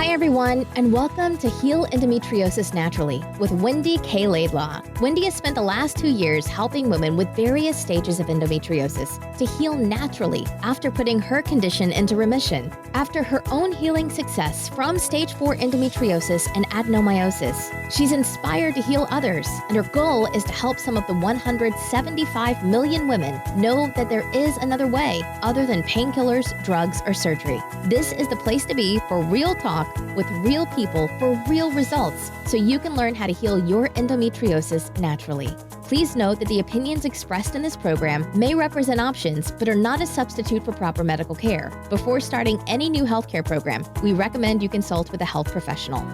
Hi, everyone, and welcome to Heal Endometriosis Naturally with WendyKLaidlaw. Wendy has spent the last 2 years helping women with various stages of endometriosis to heal naturally after putting her condition into remission. After her own healing success from stage 4 endometriosis and adenomyosis, she's inspired to heal others, and her goal is to help some of the 175 million women know that there is another way other than painkillers, drugs, or surgery. This is the place to be for real talk with real people for real results, so you can learn how to heal your endometriosis naturally. Please note that the opinions expressed in this program may represent options, but are not a substitute for proper medical care. Before starting any new healthcare program, we recommend you consult with a health professional.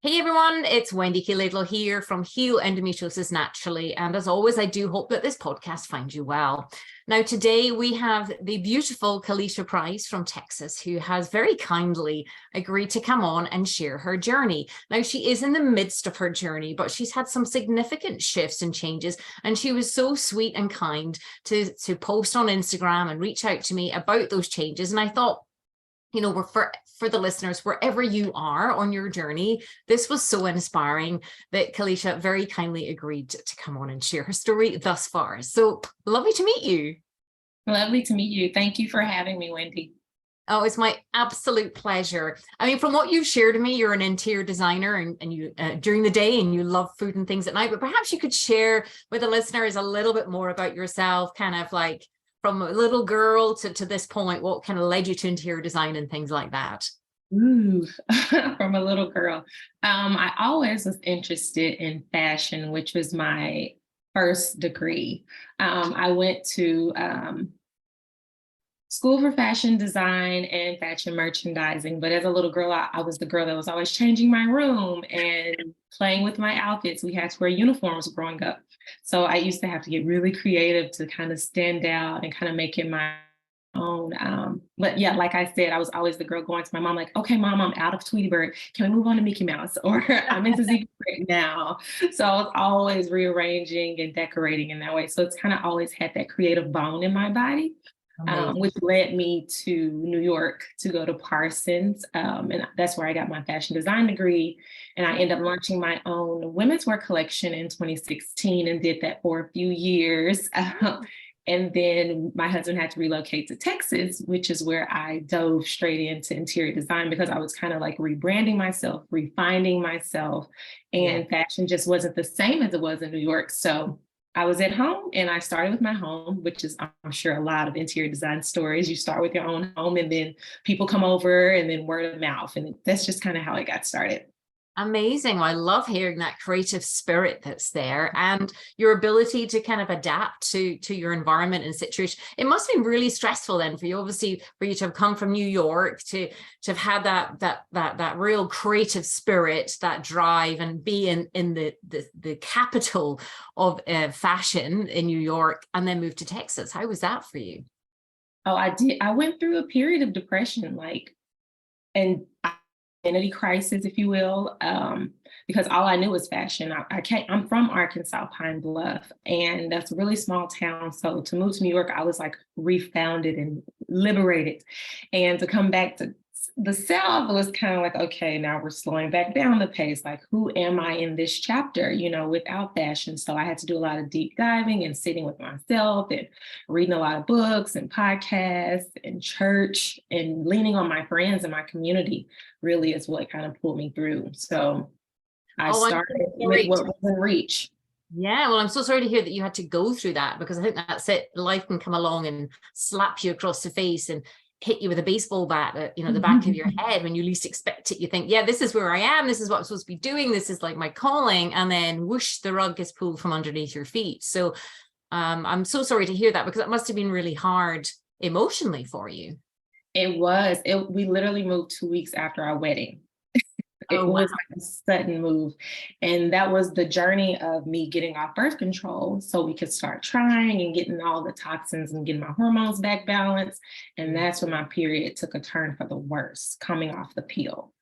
Hey everyone, it's WendyKLaidlaw here from Heal Endometriosis Naturally, and as always, I do hope that this podcast finds you well. Now today we have the beautiful Kalisha Price from Texas, who has very kindly agreed to come on and share her journey. Now she is in the midst of her journey, but she's had some significant shifts and changes, and she was so sweet and kind to post on Instagram and reach out to me about those changes. And I thought, you know, for the listeners, wherever you are on your journey, this was so inspiring that Kalisha very kindly agreed to come on and share her story thus far. So lovely to meet you. Lovely to meet you. Thank you for having me, Wendy. Oh, it's my absolute pleasure. I mean, from what you've shared to me, you're an interior designer and you during the day, and you love food and things at night, but perhaps you could share with the listeners a little bit more about yourself, kind of like from a little girl to this point, what kind of led you to interior design and things like that? Ooh, from a little girl. I always was interested in fashion, which was my first degree. I went to school for fashion design and fashion merchandising. But as a little girl, I was the girl that was always changing my room and playing with my outfits. We had to wear uniforms growing up. So I used to have to get really creative to kind of stand out and kind of make it my own. But yeah, like I said, I was always the girl going to my mom, like, okay, mom, I'm out of Tweety Bird. Can we move on to Mickey Mouse? Or I'm into Zebra now. So I was always rearranging and decorating in that way. So it's kind of always had that creative bone in my body. Which led me to New York to go to Parsons. And that's where I got my fashion design degree. And I ended up launching my own women's wear collection in 2016 and did that for a few years. And then my husband had to relocate to Texas, which is where I dove straight into interior design because I was kind of like rebranding myself, refining myself, and fashion just wasn't the same as it was in New York. So I was at home and I started with my home, which is, I'm sure, a lot of interior design stories. You start with your own home and then people come over and then word of mouth. And that's just kind of how it got started. Amazing. I love hearing that creative spirit that's there and your ability to kind of adapt to your environment and situation. It must have been really stressful then for you, obviously, for you to have come from New York to have had that real creative spirit, that drive, and be in the capital of fashion in New York, and then move to Texas. How was that for you? Oh, I did. I went through a period of depression, and identity crisis, if you will, because all I knew was fashion. I'm from Arkansas, Pine Bluff, and that's a really small town. So to move to New York, I was like refounded and liberated. And to come back to the South, it was kind of like, okay, now we're slowing back down the pace. Like, who am I in this chapter, without fashion? So I had to do a lot of deep diving and sitting with myself and reading a lot of books and podcasts and church and leaning on my friends and my community really is what kind of pulled me through. So I started with what was in reach. Yeah, well, I'm so sorry to hear that you had to go through that, because I think that's it. Life can come along and slap you across the face and hit you with a baseball bat at, the back of your head when you least expect it. You think, yeah, this is where I am. This is what I'm supposed to be doing. This is like my calling. And then whoosh, the rug gets pulled from underneath your feet. So I'm so sorry to hear that, because it must have been really hard emotionally for you. It was. We literally moved 2 weeks after our wedding. It was like a sudden move. And that was the journey of me getting off birth control so we could start trying and getting all the toxins and getting my hormones back balanced. And that's when my period took a turn for the worse, coming off the pill.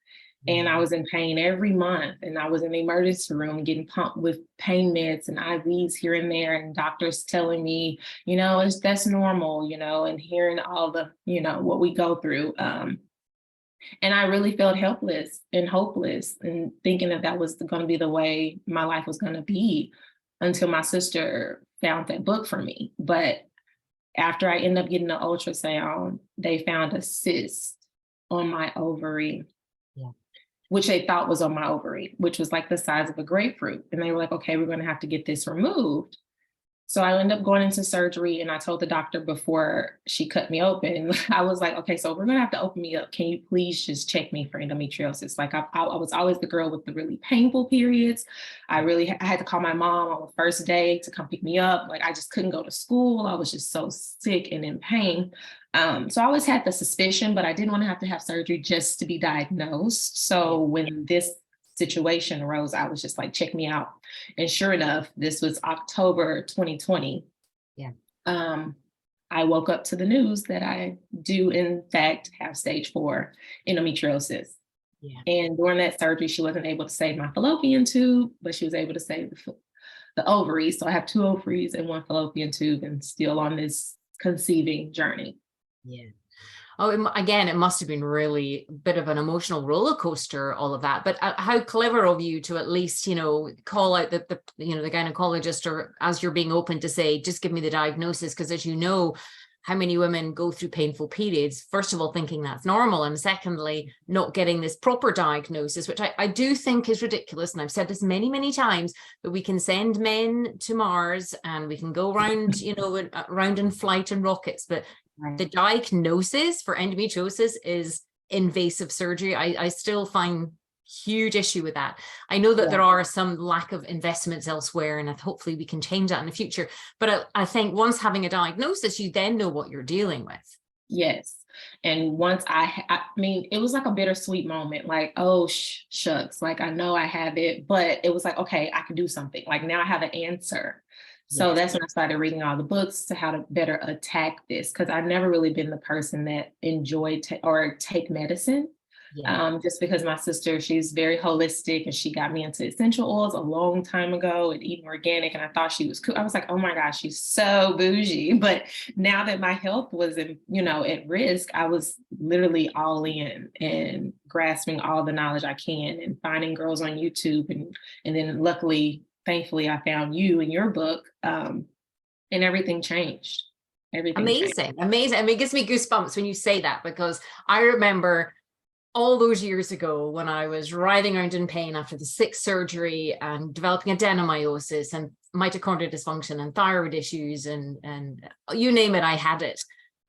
And I was in pain every month, and I was in the emergency room getting pumped with pain meds and IVs here and there, and doctors telling me, that's normal, and hearing all the, what we go through. And I really felt helpless and hopeless, and thinking that was going to be the way my life was going to be, until my sister found that book for me. But after I ended up getting an ultrasound, they found a cyst on my ovary. Yeah. Which they thought was on my ovary, which was like the size of a grapefruit. And they were like, okay, we're going to have to get this removed. So I ended up going into surgery, and I told the doctor before she cut me open, I was like, okay, so we're going to have to open me up. Can you please just check me for endometriosis? Like I was always the girl with the really painful periods. I had to call my mom on the first day to come pick me up. Like I just couldn't go to school. I was just so sick and in pain. So I always had the suspicion, but I didn't want to have surgery just to be diagnosed. So when this situation arose, I was just like, check me out. And sure enough, this was October 2020. Yeah. I woke up to the news that I do in fact have stage 4 endometriosis. Yeah. And during that surgery, she wasn't able to save my fallopian tube, but she was able to save the ovaries. So I have 2 ovaries and 1 fallopian tube, and still on this conceiving journey. Yeah. Oh, again, it must have been really a bit of an emotional roller coaster, all of that. But how clever of you to at least, call out the gynecologist, or as you're being open to say, just give me the diagnosis. Because as you know, how many women go through painful periods, first of all, thinking that's normal, and secondly, not getting this proper diagnosis, which I do think is ridiculous. And I've said this many, many times, that we can send men to Mars and we can go around, around in flight and rockets, but the diagnosis for endometriosis is invasive surgery. I still find huge issue with that. I know that there are some lack of investments elsewhere, and hopefully we can change that in the future. But I think once having a diagnosis, you then know what you're dealing with. Yes. And once I mean, it was like a bittersweet moment, like, oh, shucks, like I know I have it, but it was like, okay, I can do something. Like now I have an answer. So that's when I started reading all the books to how to better attack this, because I've never really been the person that enjoyed take medicine. Just because my sister, she's very holistic, and she got me into essential oils a long time ago and eating organic. And I thought she was cool. I was like, oh my gosh, she's so bougie. But now that my health was, at risk, I was literally all in and grasping all the knowledge I can and finding girls on YouTube. And then thankfully, I found you in your book, and everything changed. Amazing. I mean, it gives me goosebumps when you say that, because I remember all those years ago when I was writhing around in pain after the 6th surgery and developing adenomyosis and mitochondrial dysfunction and thyroid issues and you name it, I had it.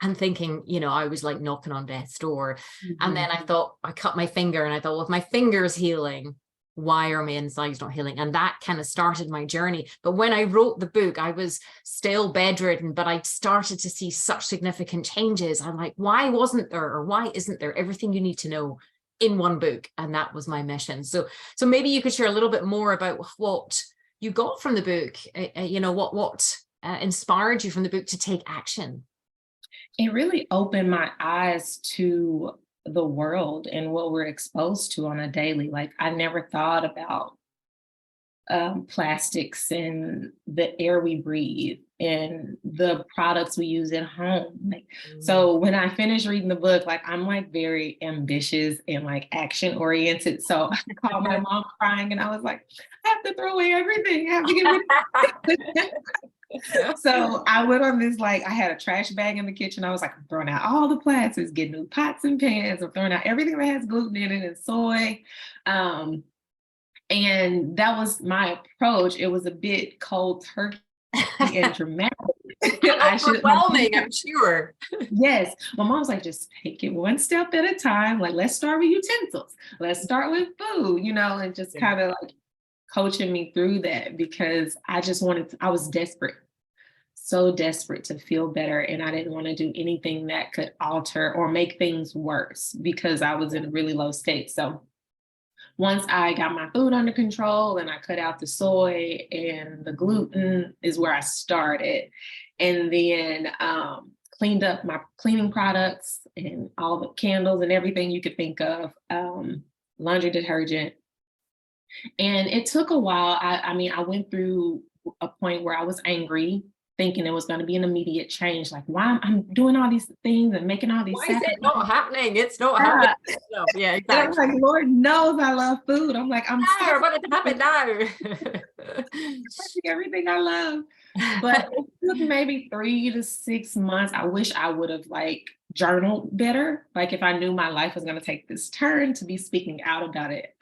And thinking, I was like knocking on death's door. And then I thought, I cut my finger, and I thought, well, if my finger's healing, why are my insides not healing? And that kind of started my journey. But when I wrote the book, I was still bedridden, but I started to see such significant changes. I'm like, why wasn't there, or why isn't there everything you need to know in one book? And that was my mission. So maybe you could share a little bit more about what you got from the book, what inspired you from the book to take action. It really opened my eyes to the world and what we're exposed to on a daily. Like I never thought about plastics and the air we breathe and the products we use at home. So when I finished reading the book, like I'm like very ambitious and like action oriented. So I called my mom crying, and I was like, I have to throw away everything. I have to get rid of it. So I went on this, like I had a trash bag in the kitchen. I was like, I'm throwing out all the plastics, getting new pots and pans. I'm throwing out everything that has gluten in it and soy. And that was my approach. It was a bit cold turkey and dramatic. Overwhelming, I'm sure. Yes. My mom was like, just take it one step at a time. Like, let's start with utensils. Let's start with food, and just kind of like coaching me through that, because I was desperate, so desperate to feel better. And I didn't want to do anything that could alter or make things worse, because I was in a really low state. So once I got my food under control and I cut out the soy and the gluten is where I started. And then cleaned up my cleaning products and all the candles and everything you could think of. laundry detergent. And it took a while. I mean, I went through a point where I was angry, thinking it was going to be an immediate change. Like, why I'm doing all these things and making all these Why is it not happening? It's not Yeah. happening. No, yeah, And I'm exactly. like, Lord knows I love food. I'm like, I'm I want it to happen now. everything I love. But it took maybe 3 to 6 months. I wish I would have like journaled better. Like if I knew my life was going to take this turn, to be speaking out about it.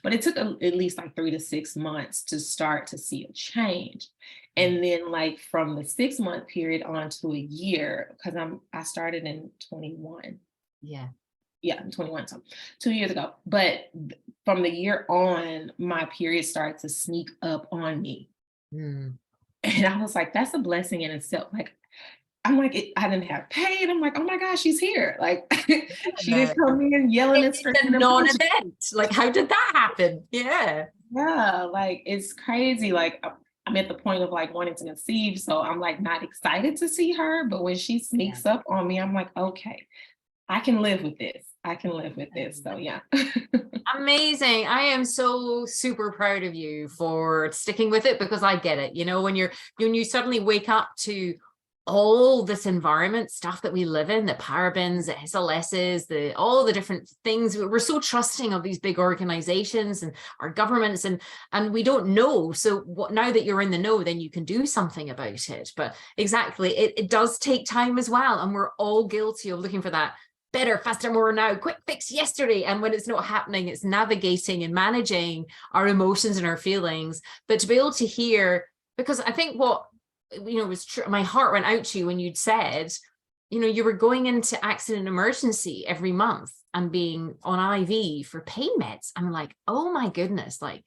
But it took at least like 3 to 6 months to start to see a change. And then like from the 6-month period on to a year, because I started in 21. Yeah. Yeah, I'm 21, so 2 years ago. But from the year on, my period started to sneak up on me. And I was like, that's a blessing in itself. Like, I'm like, I didn't have pain. I'm like, oh my gosh, she's here. Like, she didn't come in yelling and screaming. It's a non-event. Like, how did that happen? Yeah. Yeah, like, it's crazy. Like, I'm at the point of like wanting to conceive. So I'm like not excited to see her. But when she sneaks up on me, I'm like, okay, I can live with this. I can live with this. So yeah. Amazing. I am so super proud of you for sticking with it, because I get it. You know, when you suddenly wake up to all this environment stuff that we live in, the parabens, the SLSs, all the different things, we're so trusting of these big organizations and our governments, and we don't know. So now that you're in the know, then you can do something about it. But exactly, it does take time as well. And we're all guilty of looking for that better, faster, more now, quick fix yesterday. And when it's not happening, it's navigating and managing our emotions and our feelings. But to be able to hear, because I think what, was true, my heart went out to you when you'd said, you were going into accident emergency every month and being on IV for pain meds. I'm like, oh my goodness, like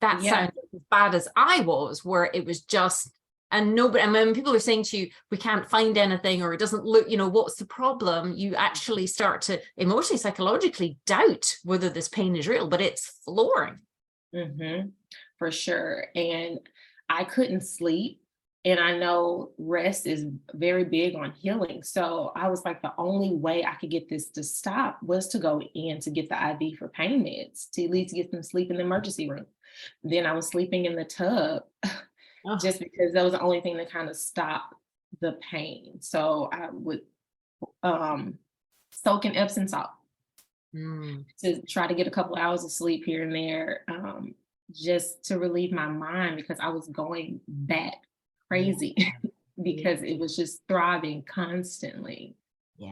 that sounds as bad as I was, where it was just, and nobody, and when people are saying to you, we can't find anything, or it doesn't look, what's the problem? You actually start to emotionally, psychologically doubt whether this pain is real, but it's flooring. For sure. And I couldn't sleep. And I know rest is very big on healing. So I was like, the only way I could get this to stop was to go in to get the IV for pain meds, to at least get them sleep in the emergency room. Then I was sleeping in the tub just because that was the only thing that kind of stopped the pain. So I would soak in Epsom salt to try to get a couple hours of sleep here and there, just to relieve my mind, because I was going back crazy because it was just throbbing constantly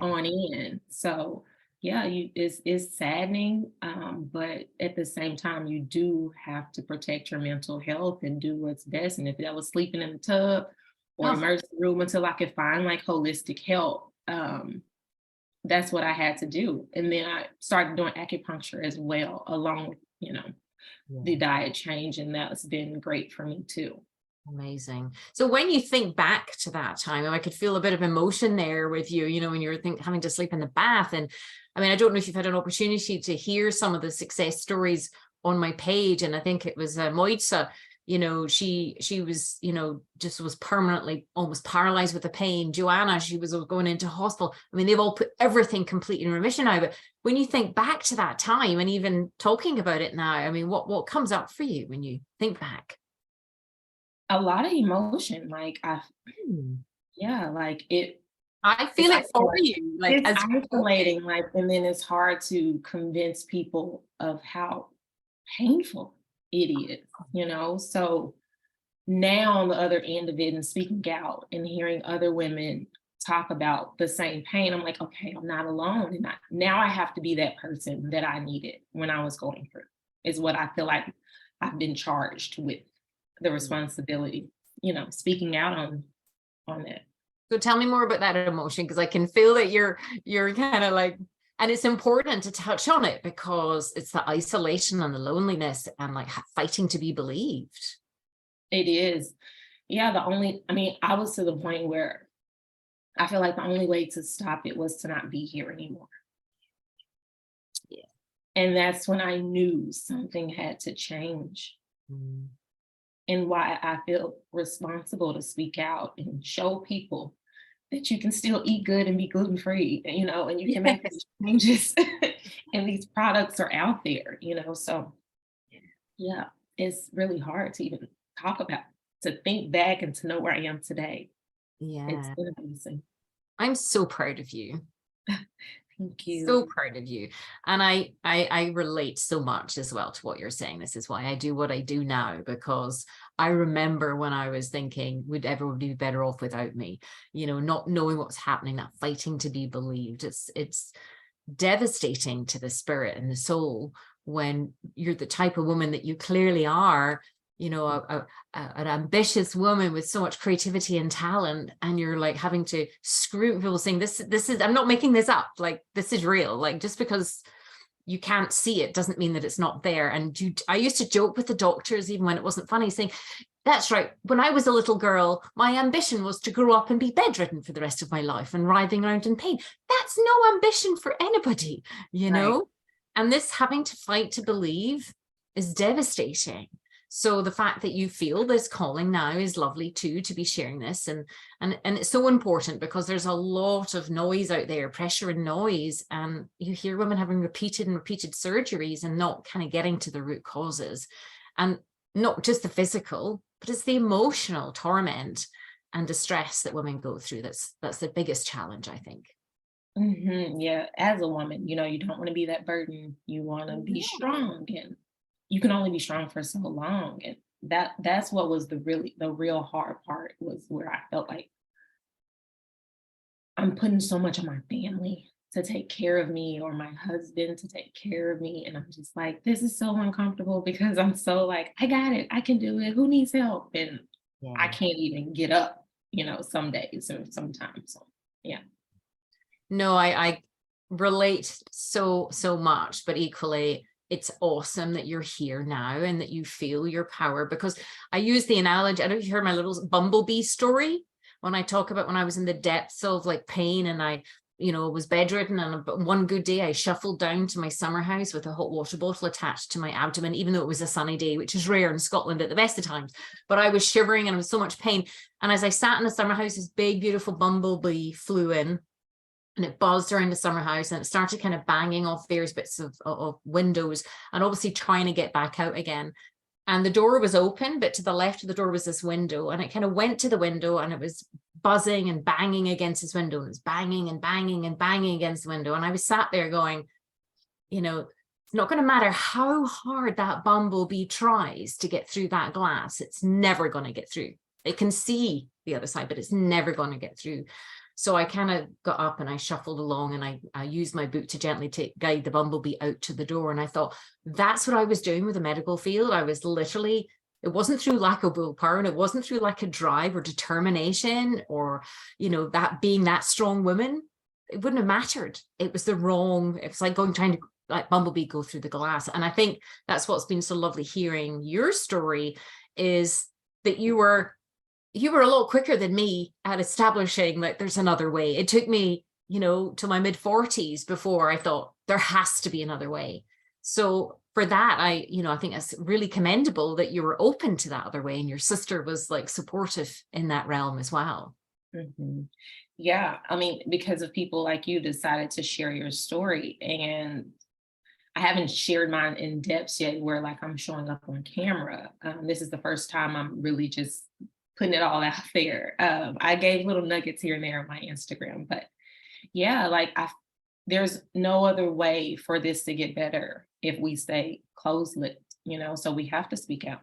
on end. So yeah, it's saddening, but at the same time, you do have to protect your mental health and do what's best. And if that was sleeping in the tub or emergency room until I could find like holistic help, that's what I had to do. And then I started doing acupuncture as well, along with the diet change, and that's been great for me too. Amazing. So when you think back to that time, I could feel a bit of emotion there with you, when you were having to sleep in the bath. And I mean, I don't know if you've had an opportunity to hear some of the success stories on my page. And I think it was Moitza, she was, just was permanently almost paralyzed with the pain. Joanna, she was going into hospital. I mean, they've all put everything completely in remission now. But when you think back to that time and even talking about it now, I mean, what comes up for you when you think back? A lot of emotion. Like like it. I feel it for you. Like it's isolating, like, and then it's hard to convince people of how painful it is, So now on the other end of it, and speaking out and hearing other women talk about the same pain, I'm like, okay, I'm not alone. And now I have to be that person that I needed when I was going through, is what I feel like I've been charged with, the responsibility, speaking out on that. So tell me more about that emotion, because I can feel that you're kind of like, and it's important to touch on it because it's the isolation and the loneliness and like fighting to be believed. It is. Yeah. I was to the point where I feel like the only way to stop it was to not be here anymore. Yeah. And that's when I knew something had to change. And why I feel responsible to speak out and show people that you can still eat good and be gluten-free, you know, and you can make these changes and these products are out there, you know, so yeah, it's really hard to even talk about, to think back and to know where I am today. It's Yeah. been amazing. I'm so proud of you. Thank you. So proud of you. And I relate so much as well to what you're saying. This is why I do what I do now, because I remember when I was thinking, would everyone be better off without me? You know, not knowing what's happening, that fighting to be believed. It's devastating to the spirit and the soul when you're the type of woman that you clearly are, you know, an ambitious woman with so much creativity and talent, and you're like having to screw people saying this is, I'm not making this up, like this is real. Like just because you can't see it doesn't mean that it's not there. And I used to joke with the doctors, even when it wasn't funny, saying, that's right, when I was a little girl, my ambition was to grow up and be bedridden for the rest of my life and writhing around in pain. That's no ambition for anybody, you know? And this having to fight to believe is devastating. So the fact that you feel this calling now is lovely too, to be sharing this. And it's so important, because there's a lot of noise out there, pressure and noise. And you hear women having repeated and repeated surgeries and not kind of getting to the root causes. And not just the physical, but it's the emotional torment and distress that women go through. That's the biggest challenge, I think. Yeah, as a woman, you know, you don't want to be that burden. You want to be strong, and you can only be strong for so long. And that's what was the real hard part, was where I felt like I'm putting so much on my family to take care of me, or my husband to take care of me. And I'm just like, this is so uncomfortable, because I'm so like, I got it, I can do it. Who needs help? And I can't even get up, you know, some days or sometimes. So yeah. No, I relate so much, but equally it's awesome that you're here now and that you feel your power. Because I use the analogy, I don't know if you heard my little bumblebee story, when I talk about when I was in the depths of like pain and I, you know, was bedridden, and one good day I shuffled down to my summer house with a hot water bottle attached to my abdomen, even though it was a sunny day, which is rare in Scotland at the best of times. But I was shivering and I was so much pain. And as I sat in the summer house, this big, beautiful bumblebee flew in, and it buzzed around the summer house, and it started kind of banging off various bits of windows, and obviously trying to get back out again. And the door was open, but to the left of the door was this window, and it kind of went to the window, and it was buzzing and banging against this window. It was banging and banging and banging against the window. And I was sat there going, you know, it's not going to matter how hard that bumblebee tries to get through that glass. It's never going to get through. It can see the other side, but it's never going to get through. So I kind of got up and I shuffled along, and I used my boot to gently guide the bumblebee out to the door. And I thought, that's what I was doing with the medical field. I was literally, it wasn't through lack of willpower, and it wasn't through lack of drive or determination, or, you know, that being that strong woman, it wouldn't have mattered. It was it's like trying to like bumblebee go through the glass. And I think that's what's been so lovely hearing your story, is that you were a lot quicker than me at establishing that there's another way. It took me, you know, to my mid-40s before I thought there has to be another way. So for that, I think it's really commendable that you were open to that other way, and your sister was like supportive in that realm as well. Yeah, I mean, because of people like you decided to share your story, and I haven't shared mine in depth yet, where like I'm showing up on camera. This is the first time I'm really just putting it all out there. I gave little nuggets here and there on my Instagram, but yeah, like there's no other way for this to get better if we stay closed-lipped, you know, so we have to speak out.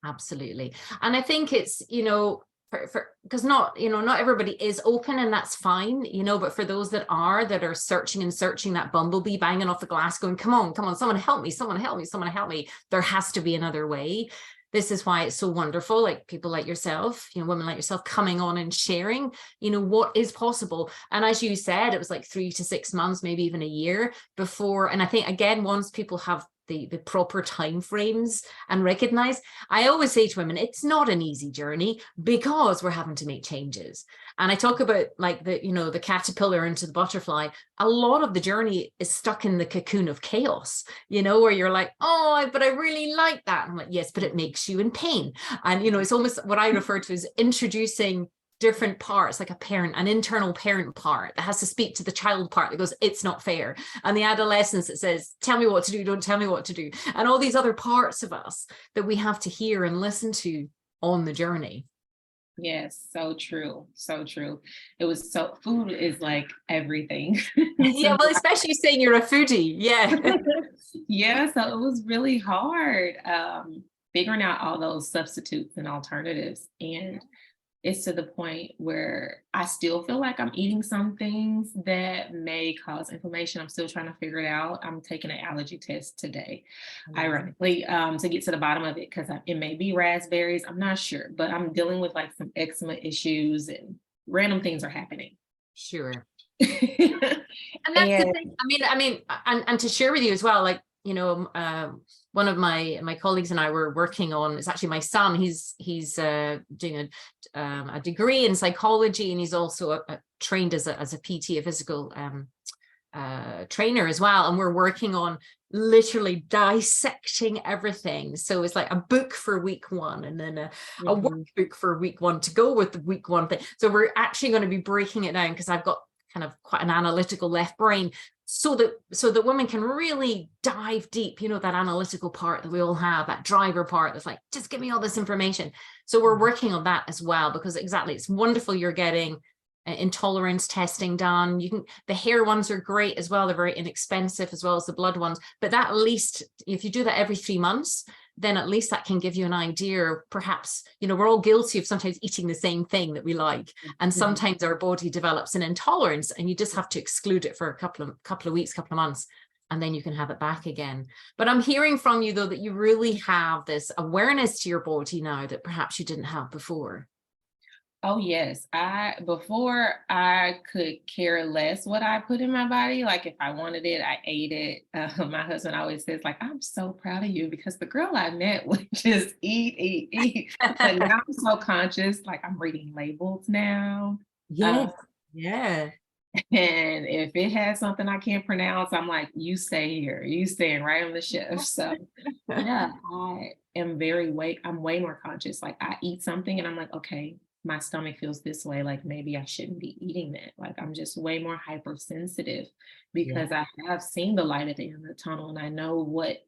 Absolutely. And I think it's, you know, because not everybody is open, and that's fine, you know, but for those that are searching, that bumblebee banging off the glass going, come on, someone help me, someone help me. There has to be another way. This is why it's so wonderful, like people like yourself, you know, women like yourself coming on and sharing, you know, what is possible. And as you said, it was like 3 to 6 months, maybe even a year before. And I think, again, once people have the proper time frames and recognize, I always say to women, it's not an easy journey, because we're having to make changes. And I talk about like the caterpillar into the butterfly. A lot of the journey is stuck in the cocoon of chaos, you know, where you're like, oh, but I really like that. And I'm like, yes, but it makes you in pain. And, you know, it's almost what I refer to as introducing different parts, like a parent, an internal parent part that has to speak to the child part that goes, it's not fair. And the adolescence that says, tell me what to do, don't tell me what to do. And all these other parts of us that we have to hear and listen to on the journey. Yes, so true. So true. Food is like everything. Yeah, well, especially saying you're a foodie. Yeah. Yeah, so it was really hard figuring out all those substitutes and alternatives. And it's to the point where I still feel like I'm eating some things that may cause inflammation. I'm still trying to figure it out. I'm taking an allergy test today, ironically, to get to the bottom of it, because it may be raspberries. I'm not sure, but I'm dealing with like some eczema issues and random things are happening. Sure. And that's the thing. And to share with you as well, like, you know, one of my colleagues and I were working on, it's actually my son, he's doing a degree in psychology, and he's also trained as a PT, a physical trainer as well. And we're working on literally dissecting everything. So it's like a book for week one, and then a workbook for week one to go with the week one thing. So we're actually going to be breaking it down, because I've got kind of quite an analytical left brain, so that women can really dive deep, you know, that analytical part that we all have, that driver part that's like, just give me all this information. So we're working on that as well, because exactly, it's wonderful you're getting intolerance testing done. The hair ones are great as well. They're very inexpensive, as well as the blood ones. But that, at least if you do that every 3 months, then at least that can give you an idea. Perhaps, you know, we're all guilty of sometimes eating the same thing that we like. And sometimes our body develops an intolerance, and you just have to exclude it for a couple of weeks, couple of months, and then you can have it back again. But I'm hearing from you, though, that you really have this awareness to your body now that perhaps you didn't have before. Oh, yes. Before I could care less what I put in my body. Like if I wanted it, I ate it. My husband always says, like, I'm so proud of you, because the girl I met would just eat. But now I'm so conscious, like I'm reading labels now. Yes. Yeah. And if it has something I can't pronounce, I'm like, you stay here. You staying right on the shelf. So yeah, I'm way more conscious. Like I eat something and I'm like, okay, my stomach feels this way, like maybe I shouldn't be eating that. Like I'm just way more hypersensitive, because I have seen the light at the end of the tunnel, and I know what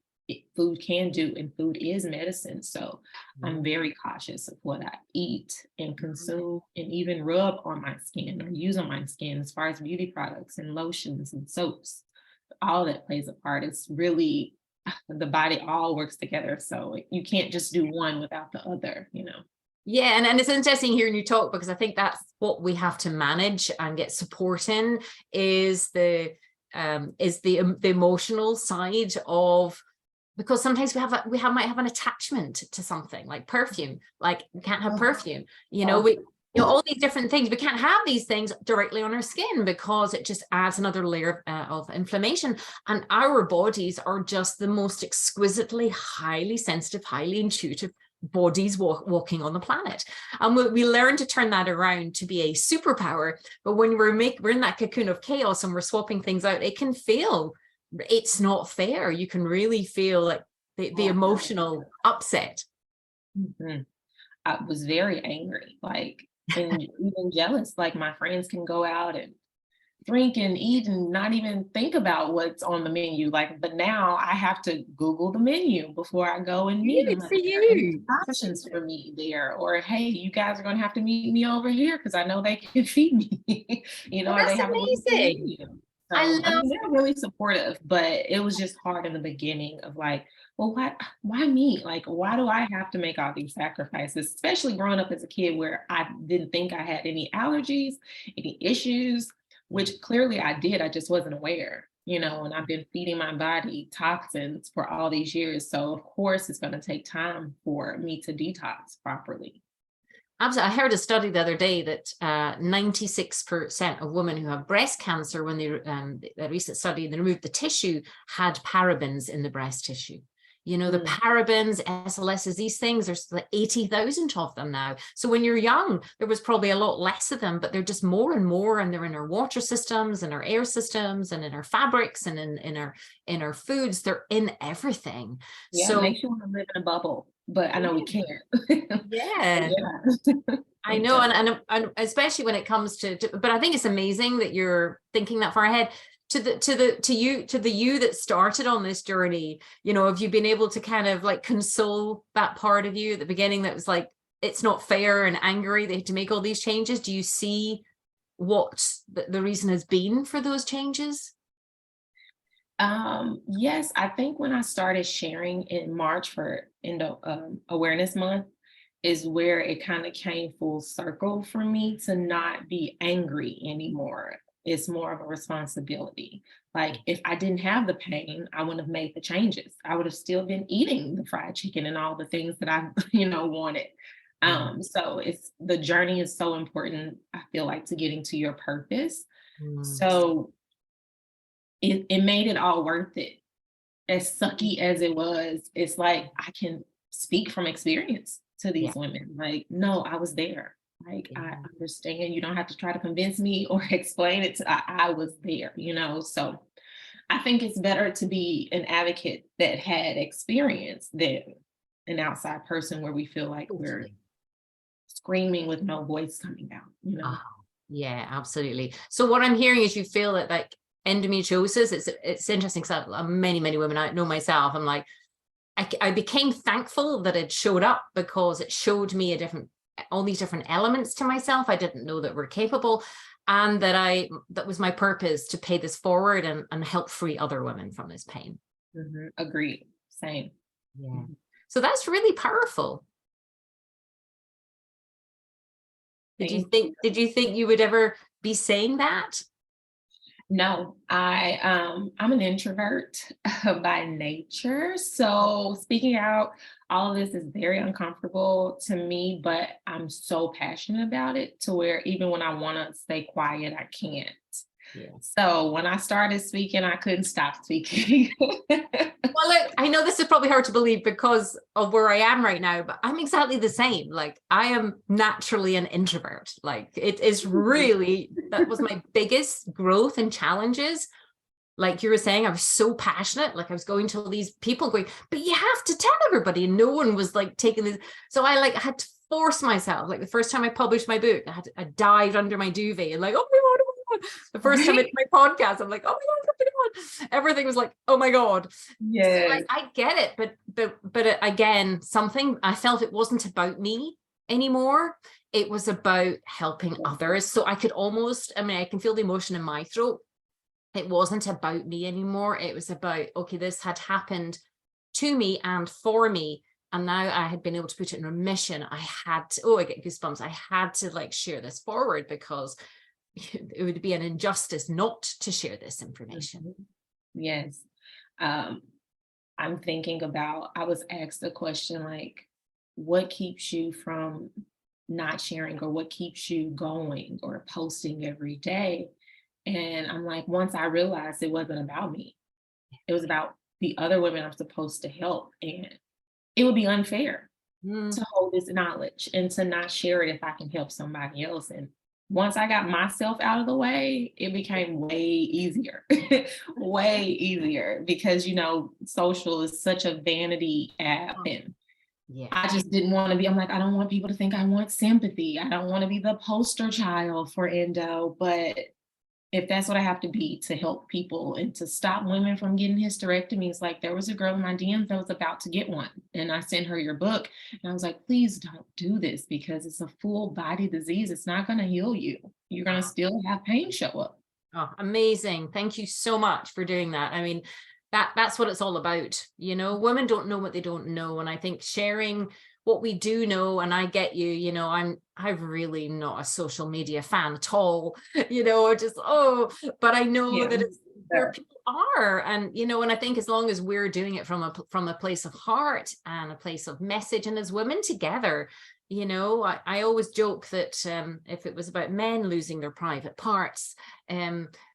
food can do, and food is medicine. So I'm very cautious of what I eat and consume, and even rub on my skin or use on my skin, as far as beauty products and lotions and soaps. All that plays a part. It's really, the body all works together. So you can't just do one without the other, you know. Yeah, and it's interesting hearing you talk, because I think that's what we have to manage and get support in, is the emotional side of, because sometimes we might have an attachment to something like perfume. Like we can't have perfume, you know, all these different things. We can't have these things directly on our skin, because it just adds another layer of inflammation. And our bodies are just the most exquisitely, highly sensitive, highly intuitive bodies walking on the planet, and we learn to turn that around to be a superpower. But when we're in that cocoon of chaos and we're swapping things out, it can feel it's not fair. You can really feel like the emotional upset. I was very angry, like, and even jealous. Like my friends can go out and drink and eat and not even think about what's on the menu. Like, but now I have to Google the menu before I go and meet them. For you, options for me there, or hey, you guys are going to have to meet me over here because I know they can feed me. You know, that's they have amazing. So, they're really supportive, but it was just hard in the beginning of like, well, why me? Like, why do I have to make all these sacrifices? Especially growing up as a kid where I didn't think I had any allergies, any issues, which clearly I did. I just wasn't aware, you know, and I've been feeding my body toxins for all these years. So of course it's going to take time for me to detox properly. Absolutely. I heard a study the other day that 96% of women who have breast cancer, when a recent study, they removed the tissue, had parabens in the breast tissue. You know, the parabens, SLSs, these things, there's like 80,000 of them now. So when you're young, there was probably a lot less of them, but they're just more and more, and they're in our water systems and our air systems and in our fabrics and in our foods. They're in everything. Yeah, so it makes you want to live in a bubble. but I know we can't. Yeah. Yeah. I know, and especially when it comes to, but I think it's amazing that you're thinking that far ahead. To the you that started on this journey, you know, have you been able to kind of like console that part of you at the beginning that was like, it's not fair and angry they had to make all these changes? Do you see what the reason has been for those changes? Yes, I think when I started sharing in March for Awareness Month is where it kind of came full circle for me to not be angry anymore. It's more of a responsibility. Like if I didn't have the pain, I wouldn't have made the changes. I would have still been eating the fried chicken and all the things that I, wanted. So the journey is so important, I feel like, to getting to your purpose. So it made it all worth it. As sucky as it was, it's like I can speak from experience to these women. Like, no, I was there. Like, I understand. You don't have to try to convince me or explain it I was there, So I think it's better to be an advocate that had experience than an outside person where we feel like we're screaming with no voice coming out, Oh, yeah, absolutely. So what I'm hearing is you feel that like endometriosis, it's interesting because many women I know myself, I'm like, I became thankful that it showed up because it showed me all these different elements to myself I didn't know that were capable, and that was my purpose, to pay this forward and help free other women from this pain. Agreed. Same. Yeah. So that's really powerful. Did you think you would ever be saying that? No, I'm an introvert by nature. So speaking out, all of this is very uncomfortable to me, but I'm so passionate about it to where even when I want to stay quiet, I can't. Yeah. So when I started speaking, I couldn't stop speaking. Well, look, I know this is probably hard to believe because of where I am right now, but I'm exactly the same. Like, I am naturally an introvert. Like, it is really, that was my biggest growth and challenges. Like you were saying, I was so passionate. Like I was going to all these people going, but you have to tell everybody. And no one was like taking this. So I had to force myself. Like the first time I published my book, I dived under my duvet and like, oh my God. The first time I did my podcast, I'm like, oh my God, everything was like, oh my God. Yeah. So I get it. But again, something I felt it wasn't about me anymore. It was about helping others. So I could almost, I can feel the emotion in my throat. It wasn't about me anymore. It was about, okay, this had happened to me and for me. And now I had been able to put it in remission. I had to, I get goosebumps. I had to like share this forward because it would be an injustice not to share this information. Yes. I'm thinking about, I was asked a question like, what keeps you from not sharing, or what keeps you going or posting every day? And I'm like, once I realized it wasn't about me, it was about the other women I'm supposed to help. And it would be unfair to hold this knowledge and to not share it if I can help somebody else. And once I got myself out of the way, it became way easier, way easier, because, social is such a vanity app. And I just didn't want to be, I'm like, I don't want people to think I want sympathy. I don't want to be the poster child for endo, but if that's what I have to be to help people and to stop women from getting hysterectomies. Like there was a girl in my DMs that was about to get one, and I sent her your book and I was like, please don't do this because it's a full body disease. It's not going to heal you. You're going to still have pain show up. Oh, amazing. Thank you so much for doing that. I mean, that's what it's all about. Women don't know what they don't know. And I think sharing what we do know, and I get you, I'm really not a social media fan at all, but I know that it's where people are. And, and I think as long as we're doing it from a place of heart and a place of message, and as women together, I always joke that if it was about men losing their private parts,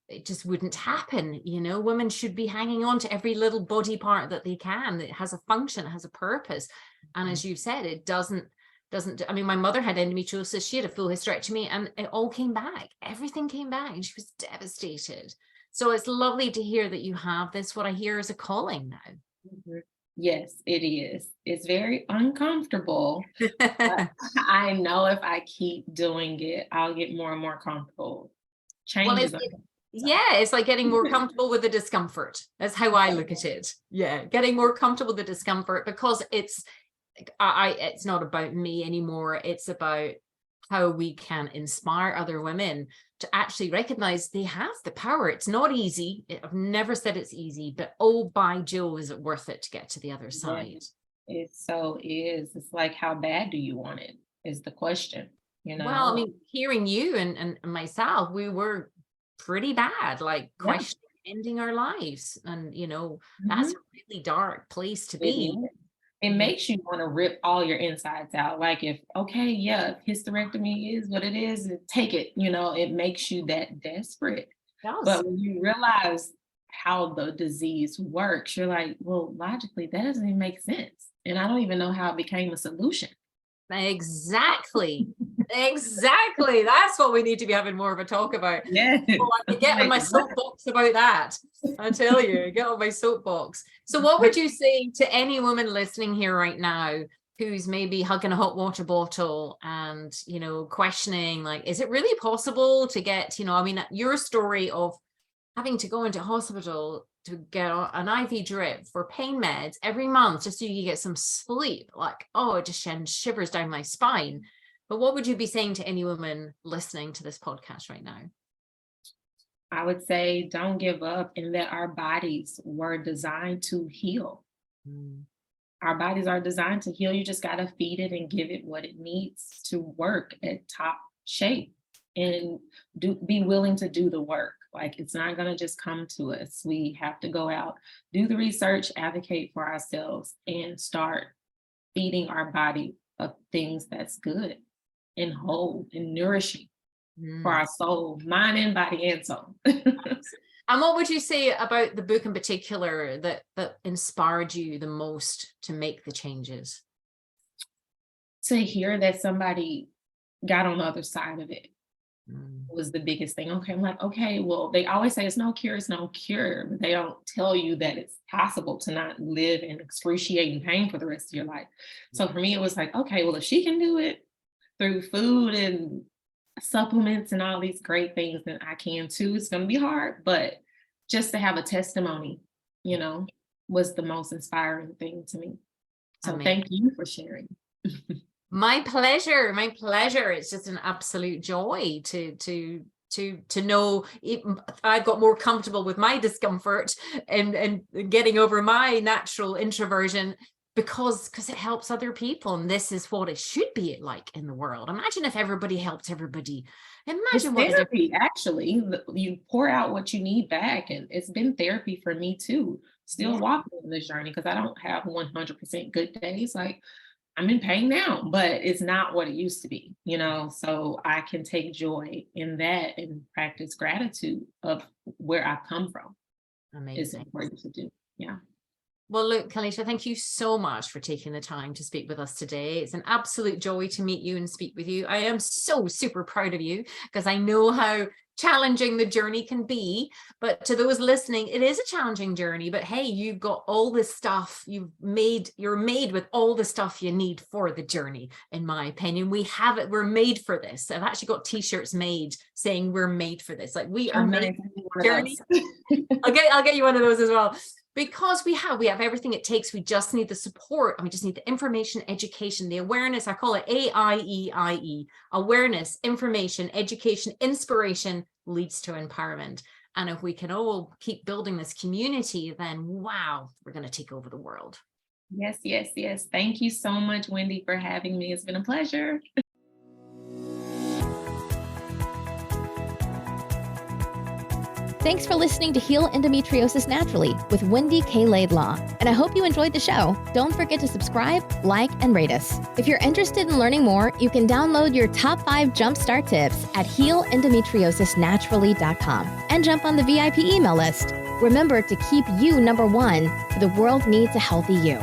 it just wouldn't happen. Women should be hanging on to every little body part that they can. It has a function, it has a purpose. And as you've said, it doesn't, my mother had endometriosis. She had a full hysterectomy and it all came back. Everything came back and she was devastated. So it's lovely to hear that you have this, what I hear is a calling now. Yes, it is. It's very uncomfortable. But I know if I keep doing it, I'll get more and more comfortable. Well, Change is yeah, it's like getting more comfortable with the discomfort. That's how I look at it. Yeah, getting more comfortable with the discomfort, because it's not about me anymore. It's about how we can inspire other women to actually recognize they have the power. It's not easy. I've never said it's easy, but oh, by Joe, is it worth it to get to the other side? It so is. It's like, how bad do you want it is the question, you know? Well, I mean, hearing you and myself, we were pretty bad, like questioning ending our lives. And, that's a really dark place to be. It makes you want to rip all your insides out. Like if hysterectomy is what it is, take it, it makes you that desperate. But when you realize how the disease works, you're like, well, logically, that doesn't even make sense. And I don't even know how it became a solution. Exactly. That's what we need to be having more of a talk about. Yeah. Well, I can get on my soapbox about that. I tell you, get on my soapbox. So what would you say to any woman listening here right now who's maybe hugging a hot water bottle and, questioning, like, is it really possible to get, your story of having to go into hospital to get an IV drip for pain meds every month just so you get some sleep, like, oh, it just sends shivers down my spine. But what would you be saying to any woman listening to this podcast right now? I would say don't give up, and that our bodies were designed to heal. Our bodies are designed to heal. You just got to feed it and give it what it needs to work at top shape, and be willing to do the work. Like, it's not going to just come to us. We have to go out, do the research, advocate for ourselves, and start feeding our body of things that's good and whole and nourishing for our soul, mind and body and soul. And what would you say about the book in particular that inspired you the most to make the changes? To hear that somebody got on the other side of it was the biggest thing. Okay, I'm like, okay, well, they always say it's no cure, but they don't tell you that it's possible to not live in excruciating pain for the rest of your life. So for me, it was like, okay, well, if she can do it through food and supplements and all these great things, then I can too. It's going to be hard, but just to have a testimony, was the most inspiring thing to me. So thank you for sharing. My pleasure. It's just an absolute joy to know I've got more comfortable with my discomfort and getting over my natural introversion because it helps other people. And this is what it should be like in the world. Imagine if everybody helped everybody. Imagine what therapy, actually, you pour out what you need back. And it's been therapy for me too. Still walking in this journey because I don't have 100% good days. Like, I'm in pain now, but it's not what it used to be, so I can take joy in that and practice gratitude of where I've come from. Amazing. It's important to do. Yeah. Well, look, Kalisha, thank you so much for taking the time to speak with us today. It's an absolute joy to meet you and speak with you. I am so super proud of you because I know how challenging the journey can be. But to those listening, it is a challenging journey. But hey, you've got all this stuff you're made with all the stuff you need for the journey. In my opinion, we have it. We're made for this. I've actually got t-shirts made saying we're made for this. Like, we are made for the journey. I'll get you one of those as well. Because we have everything it takes. We just need the support, and we just need the information, education, the awareness. I call it AIEIE. Awareness, information, education, inspiration leads to empowerment. And if we can all keep building this community, then wow, we're going to take over the world. Yes. Thank you so much, Wendy, for having me. It's been a pleasure. Thanks for listening to Heal Endometriosis Naturally with WendyKLaidlaw. And I hope you enjoyed the show. Don't forget to subscribe, like, and rate us. If you're interested in learning more, you can download your top 5 jumpstart tips at healendometriosisnaturally.com and jump on the VIP email list. Remember to keep you number one, for the world needs a healthy you.